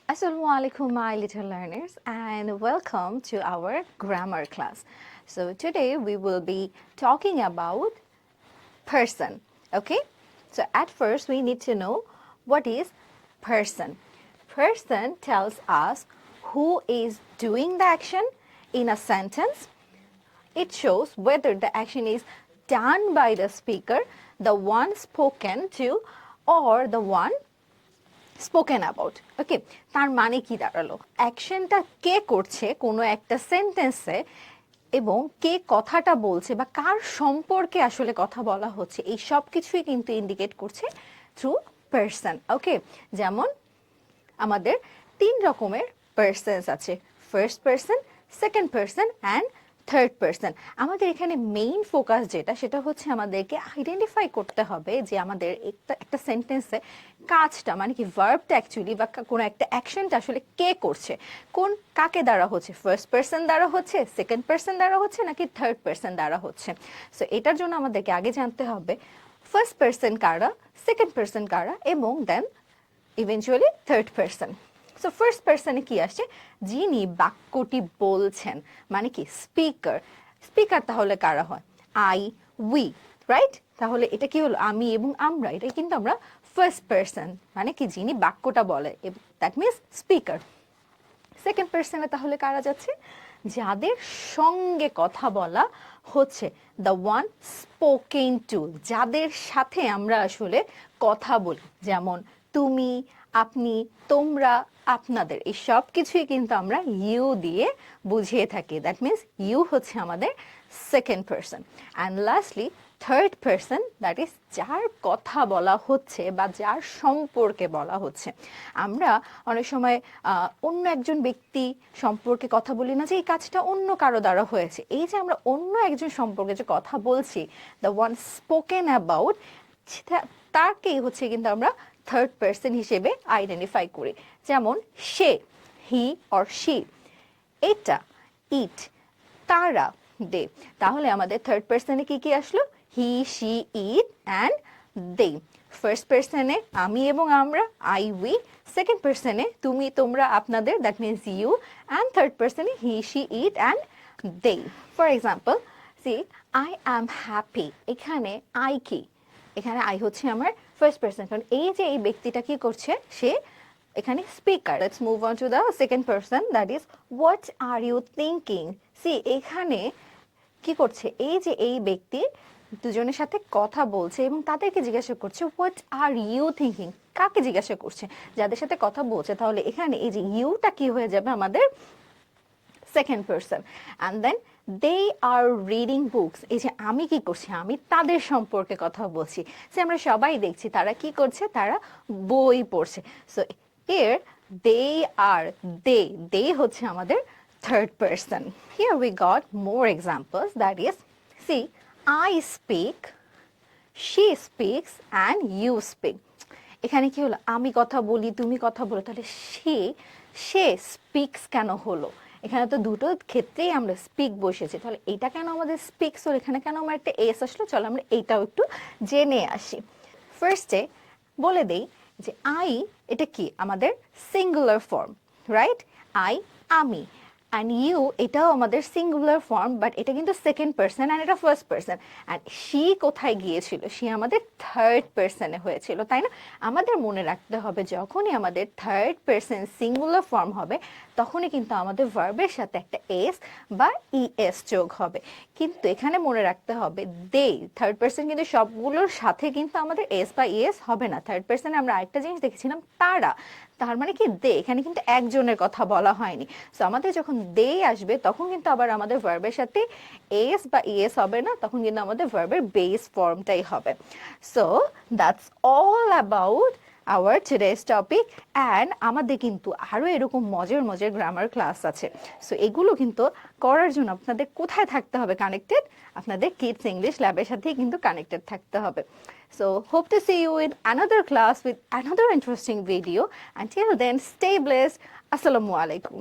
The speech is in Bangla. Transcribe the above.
Assalamu alaikum, my little learners, and welcome to our grammar class. So, today we will be talking about person. Okay, so at first we need to know what is person. Person tells us who is doing the action in a sentence. It shows whether the action is done by the speaker, the one spoken to, or the one spoken about. Okay, তার মানে কি দাঁড়ালো, অ্যাকশনটা কে করছে কোনো একটা সেন্টেন্সে এবং কে কথাটা বলছে বা কার সম্পর্কে আসলে কথা বলা হচ্ছে, এই সব কিছুই কিন্তু ইন্ডিকেট করছে থ্রু পারসন। ওকে, যেমন আমাদের 3 রকমের পারসনস আছে, first person, second person and third person. আমাদের এখানে মেইন ফোকাস যেটা, সেটা হচ্ছে আমাদেরকে আইডেন্টিফাই করতে হবে যে আমাদের একটা সেন্টেন্সে কাজটা মানে কি ভার্বটা অ্যাকচুয়ালি বা কোনো একটা অ্যাকশনটা আসলে কে করছে, কাকে দ্বারা হচ্ছে, ফার্স্ট পারসন দ্বারা হচ্ছে, সেকেন্ড পারসন দ্বারা হচ্ছে নাকি থার্ড পারসন দ্বারা হচ্ছে। সো এটার জন্য আমাদেরকে আগে জানতে হবে ফার্স্ট পারসন কারা, সেকেন্ড পারসন কারা এবং then eventually third person. So first পারসনে কি আসছে, যিনি বাক্যটি বলছেন মানে কি স্পিকার। স্পিকার তাহলে কারা হয়, আই, উই, রাইট? তাহলে এটা কি হলো, আমি এবং আমরা, এটা কিন্তু আমরা ফার্স্ট পারসন মানে কি যিনি বাক্যটা বলে, দ্যাট মিনস স্পিকার। সেকেন্ড পারসনে তাহলে কারা যাচ্ছে, যাদের সঙ্গে কথা বলা হচ্ছে, দ্য ওয়ান স্পোকেন টু, যাদের সাথে আমরা আসলে কথা বলি, যেমন তুমি, আপনি, তোমরা, আপনাদের, এই সব কিছুই কিন্তু আমরা ইউ দিয়ে বুঝিয়ে থাকি। দ্যাট মিনস ইউ হচ্ছে আমাদের second person. And lastly third person, that is যার কথা বলা হচ্ছে বা যার সম্পর্কে বলা হচ্ছে। আমরা অনেক সময় অন্য একজন ব্যক্তি সম্পর্কে কথা বলি না যে এই কাজটা অন্য কারো দ্বারা হয়েছে, এই যে আমরা অন্য একজন সম্পর্কে যে কথা বলছি, দ্য ওয়ান স্পোকেন অ্যাবাউট, তাকেই হচ্ছে কিন্তু আমরা থার্ড পারসন হিসেবে আইডেন্টিফাই করি। যেমন সে, হি অর শি, এটা, ইট, তারা, দে। তাহলে আমাদের থার্ড পারসনে কি কি আসলো, he, she, it and they. First পারসনে আমি এবং আমরা, আই, উই। সেকেন্ড পারসনে তুমি, তোমরা, আপনাদের, that means you. And third পারসনে he, she, it and they. For example, see I am happy, এখানে আই কি, এখানে আই হচ্ছে আমার ফার্স্ট পারসন, কারণ এই যে এই ব্যক্তিটা কি করছে, সে এখানে speaker. Let's move on to the second person, that is what are you thinking. She এখানে কি করছে, এই যে এই ব্যক্তি দুজনের সাথে কথা বলছে এবং তাদেরকে জিজ্ঞাসা করছে হোয়াট আর ইউ থিঙ্কিং, কাকে জিজ্ঞাসা করছে, যাদের সাথে কথা বলছে। তাহলে এখানে এই যে ইউটা কি হয়ে যাবে আমাদের second person. And then they are reading books, এই যে আমি কি করছি, আমি তাদের সম্পর্কে কথা বলছি, সে আমরা সবাই দেখছি তারা কি করছে, তারা বই পড়ছে। সো এর দে আর দে হচ্ছে আমাদের third person. Here we got more examples, that is see I speak, she speaks and you speak. এখানে কি হলো, আমি কথা বলি, তুমি কথা বলো, তাহলে সে স্পিক্স কেন হলো, এখানে তো দুটো ক্ষেত্রেই আমরা স্পিক বসেছি, তাহলে এটা কেন আমাদের স্পিক্স হলো, এখানে কেন আমার একটা এস আসলো, চলো আমরা এইটাও একটু জেনে আসি। ফার্স্টে বলে দেই যে আই, এটা কি আমাদের সিঙ্গুলার ফর্ম, রাইট? আই, আমি। অ্যান্ড ইউ, এটাও আমাদের সিঙ্গুলার ফর্ম, বাট এটা কিন্তু সেকেন্ড পারসন অ্যান্ড এটা ফার্স্ট পারসন। অ্যান্ড শি কোথায় গিয়েছিল, সে আমাদের থার্ড পারসনে হয়েছিল, তাই না? আমাদের মনে রাখতে হবে যখনই আমাদের থার্ড পারসন সিঙ্গুলার ফর্ম হবে, তখনই কিন্তু আমাদের ভার্বের সাথে একটা এস বা ইএস যোগ হবে। কিন্তু এখানে মনে রাখতে হবে দে, থার্ড পারসন কিন্তু সবগুলোর সাথে কিন্তু আমাদের এস বা ইএস হবে না। থার্ড পারসনে আমরা আরেকটা জিনিস দেখেছিলাম, তারা, তার মানে কি দে, এখানে কিন্তু একজনের কথা বলা হয়নি। সো আমাদের যখন দে আসবে তখন কিন্তু আবার আমাদের ভার্বের সাথে এস বা ইএস হবে না, তখন কিন্তু আমাদের ভার্বের বেস ফর্মটাই হবে। So that's all about our today's topic. And আমাদের কিন্তু আরও এরকম মজার মজার গ্রামার ক্লাস আছে। সো এগুলো কিন্তু করার জন্য আপনাদের কোথায় থাকতে হবে কানেক্টেড, আপনাদের কিডস ইংলিশ ল্যাবের সাথেই কিন্তু কানেক্টেড থাকতে হবে। So hope to see you in another class with another interesting video. Until then, stay blessed. Assalamu alaikum.